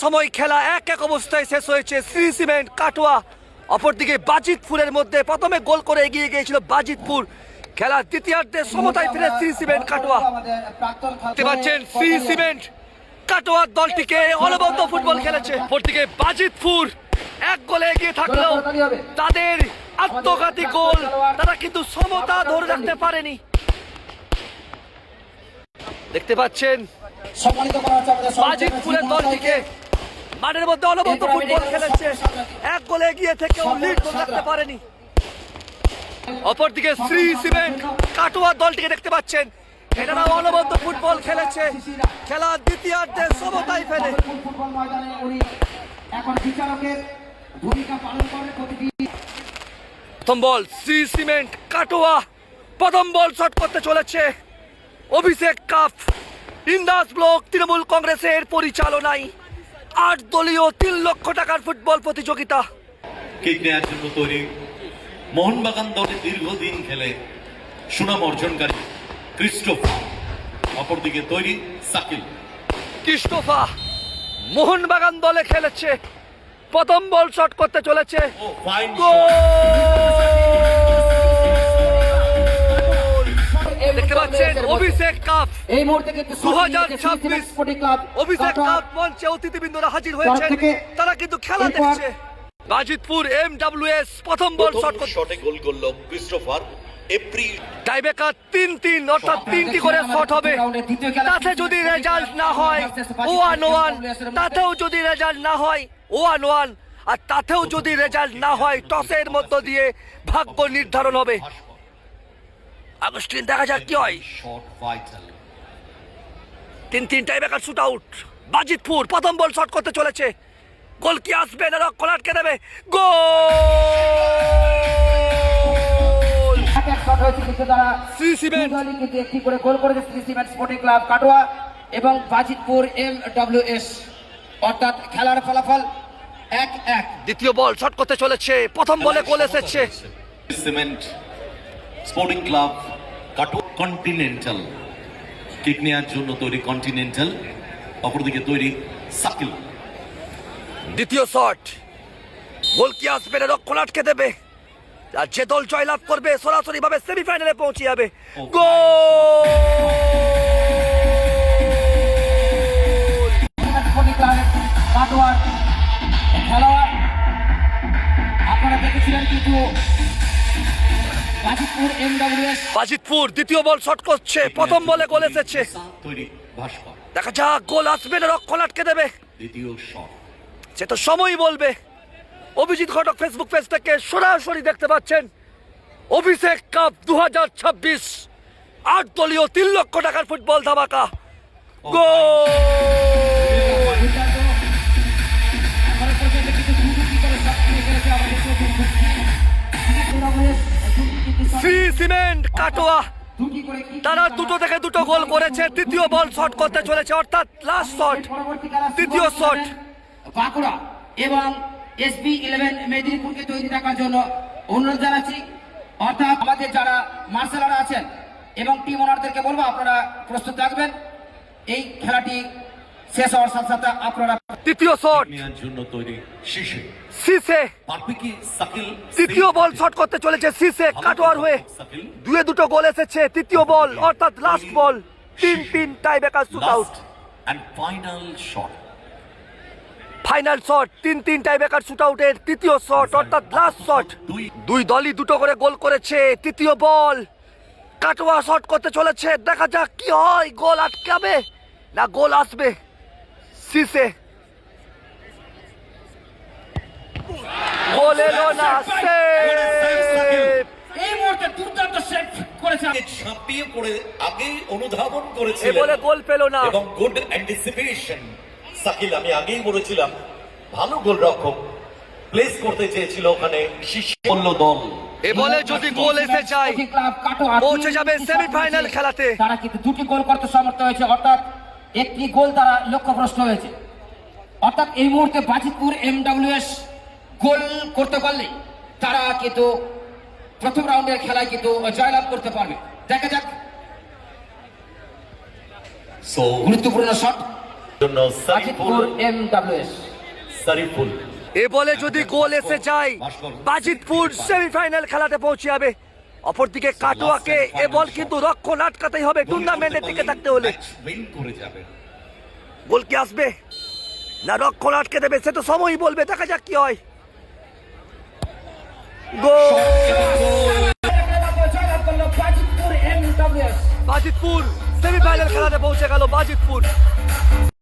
সময় খেলা এক এক অবস্থায় শেষ হয়েছে। শ্রী সিমেন্ট কাটোয়া, অপরদিকে বাজিতপুরের মধ্যে প্রথমে গোল করে এগিয়ে গিয়েছিল বাজিতপুর। খেলার দ্বিতীয়ার্ধে সমতায় ফিরে শ্রী সিমেন্ট কাটোয়া। দেখতে পাচ্ছেন শ্রী সিমেন্ট কাটোয়ার দলটিকে অনবদ্য ফুটবল খেলেছে। অপরদিকে বাজিতপুর এক গোলে এগিয়ে থাকলেও তাদের আত্মঘাতী গোল তারা কিন্তু সমতা ধরে রাখতে পারেনি। দেখতে পাচ্ছেন বাজিতপুরের দলটিকে মাঠের মধ্যে অনবদ্য ফুটবল খেলেছে, এক গোলে এগিয়ে থেকেও লিড ধরে রাখতে পারেনি। অপরদিকে শ্রী সিমেন্ট কাটোয়ার দলটিকে দেখতে পাচ্ছেন, এনারা অনবদ্য ফুটবল খেলেছে, খেলার দ্বিতীয়ার্ধে সমতায় ফেলে। প্রথম বল শ্রী সিমেন্ট কাটোয়া, প্রথম বল শট করতে চলেছে অভিষেক কাপ ইন্দাস ব্লক তৃণমূল কংগ্রেসের পরিচালনায় 8 দলীয় 3 লক্ষ টাকার ফুটবল প্রতিযোগিতা। কিক নেওয়ার জন্য তৈরি মোহনবাগান দলে দীর্ঘদিন খেলে সুনাম অর্জনকারী ক্রিস্টোফা, অপরদিকে তৈরি সাকিল। ক্রিস্টোফা মোহনবাগান দলে খেলেছে, প্রথম বল শট করতে চলেছে। দেখতে পাচ্ছেন অভিষেক কাপ এই মুহূর্তে কিন্তু 2026 অভিষেক কাপ মঞ্চে অতিথিবৃন্দরা হাজির হয়েছেন, তারা কিন্তু খেলা দেখছে। বাজিতপুর এমডব্লিউএস প্রথম বল শট শটে গোল করল ক্রিস্টোফার। এপ্রিল টাইব্রেকার 3-3, অর্থাৎ 3টি করে শট হবে। তাতে যদি রেজাল্ট না হয় 1-1, তাতেও যদি রেজাল্ট না হয় 1-1, আর তাতেও যদি রেজাল্ট না হয় টসের মধ্য দিয়ে ভাগ্য নির্ধারণ হবে। আগস্টিন দেখা যাক কি হয়। 3-3 টাইব্রেকার শুট আউট। বাজিতপুর প্রথম বল শট করতে চলেছে, গোল কি আসবে না রক্ষণ আটকে দেবে? গোল! শ্রী সিমেন্ট একটি করে গোল করেছে Shri cement sporting club Katwa এবং বাজিতপুর এমডব্লিউএস, অর্থাৎ খেলার ফলাফল 1-1। দ্বিতীয় বল শট করতে চলেছে, প্রথম বলে গোল এসেছে। Cement sporting club Katwa continental, kick নেওয়ার জন্য তৈরি কন্টিনেন্টাল, অপরদিকে তৈরি সাকিল। দ্বিতীয় শট, গোল কি আসবে না রক্ষণ আটকে দেবে? আর যে দল জয়লাভ করবে সরাসরি ভাবে সেমিফাইনালে পৌঁছে যাবে। গোল! কাটোয়ার খেলোয়াড় আপনারা দেখেছিলেন, কিন্তু বাজিতপুর এমডব্লিউএস বাজিতপুর দ্বিতীয় বল শট করছে, প্রথম বলে গোল এসেছে। তৈরি ভাস্কর, দেখা যাক গোল আসবে না রক্ষণ আটকে দেবে। দ্বিতীয় শট সে তো সময়ই বলবে। অভিজিৎ ঘটক ফেসবুক পেজ থেকে সরাসরি দেখতে পাচ্ছেন অভিষেক কাপ 2026 8 দলীয় 3 লক্ষ টাকার ফুটবল ধামাকা। গোল! শ্রী সিমেন্ট কাটোয়া তারা দুটো থেকে দুটো গোল করেছে। তৃতীয় বল শট করতে চলেছে, অর্থাৎ লাস্ট শট, তৃতীয় শট। বাঁকুড়া এবং এসবি 11 মেদিনীপুরকে তৈরি থাকার জন্য অনুরোধ জানাচ্ছি, অর্থাৎ আমাদের যারা মার্শালাররা আছেন এবং টিম ওনারদেরকে বলবো আপনারা প্রস্তুত থাকবেন। এই খেলাটি শেষ হওয়ার সাথে সাথে আপনারা তৃতীয় শট নেওয়ার জন্য তৈরি শিশে সিসে, পারবে কি সাকিল? তৃতীয় বল শট করতে চলেছে সিসে কাটোয়ার হয়ে। দুয়ে দুটো গোল এসেছে। তৃতীয় বল অর্থাৎ last ball, 3-3 tiebreaker shoot out. And final shot, final shot 3-3 tiebreaker shoot আউটের তৃতীয় শট, অর্থাৎ লাস্ট শট। দুই দলই দুটো করে গোল করেছে। তৃতীয় বল কাটোয়া শট করতে চলেছে, দেখা যাক কি হয়। গোল আটকাবে না গোল আসবে? সিসে গোল এলো না, সেভ! এই মুহূর্তে দুর্দান্ত সেভ করেছেন, ঝাঁপিয়ে পড়ে আগে অনুধাবন করেছে এ বলে গোল পেল না। এবং গুড অ্যান্টিসিপেশন সাকিল, আমি আগেই বলেছিলাম ভালো গোলরক্ষক প্লেস করতে চেয়েছিল ওখানে, শীর্ষ বলল দল। এ বলে যদি গোল এসে যায় পৌঁছে যাবে সেমিফাইনাল খেলাতে। তারা কিন্তু দুটি গোল করতে সমর্থ হয়েছে, অর্থাৎ একটি গোল তারা লক্ষ্যভ্রষ্ট হয়েছে। অর্থাৎ এই মুহূর্তে বাজিতপুর এমডব্লিউএস গোল করতে পারলে তারা কিন্তু প্রথম রাউন্ডের খেলায় কিন্তু জয়লাভ করতে পারবে। দেখা যাক, গুরুত্বপূর্ণ শট জন্য বাজিতপুর MWS। সারিফুল এ বলে যদি গোল এসে যায় বাজিতপুর সেমিফাইনাল খেলাতে পৌঁছে যাবে। অপরদিকে কাটোয়াকে এ বল কিন্তু রক্ষণ আটকাতেই হবে টুর্নামেন্টের টিকে থাকতে হলে। উইন করে যাবে। গোল কি আসবে না রক্ষণ আটকে দেবে সে তো সময়ই বলবে, দেখা যাক কি হয়। গোল! বাজিতপুর MWS। বাজিতপুর সেমিফাইনাল খেলাতে পৌঁছে গেল বাজিতপুর।